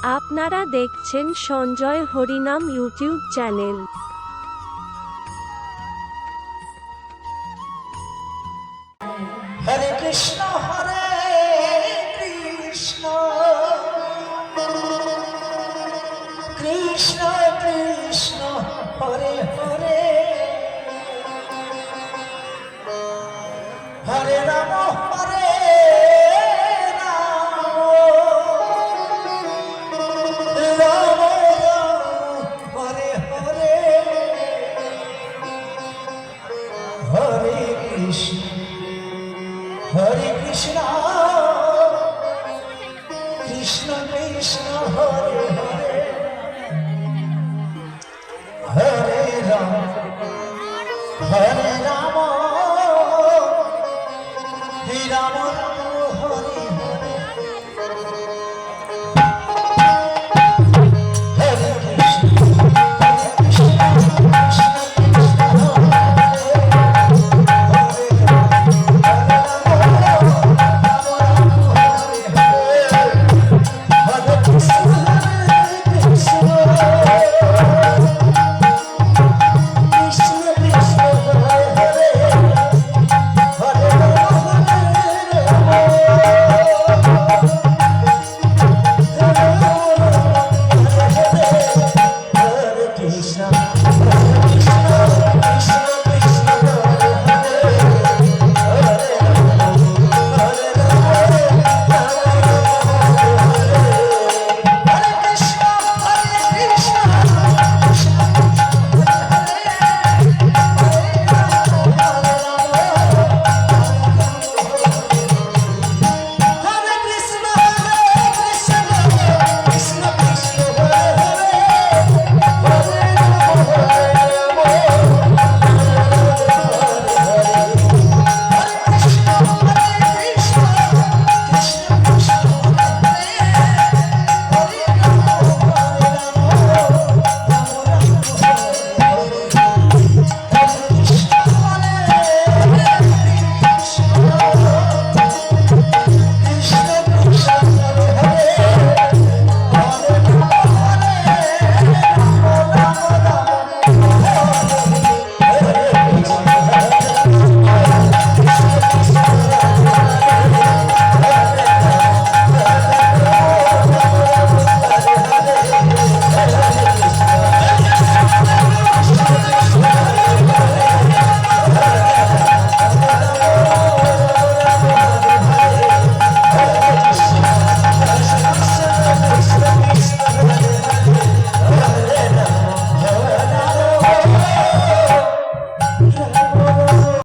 আপনারা দেখছেন সঞ্জয় হরিনাম ইউটিউব চ্যানেল। হরে কৃষ্ণ কৃষ্ণ কৃষ্ণ কৃষ্ণ হরে হরে হরে রাম হরে রাম রাম রাম হরে হরে হরে কৃষ্ণ হরে কৃষ্ণ কৃষ্ণ কৃষ্ণ হরে হরে হরে রাম হরে রাম রাম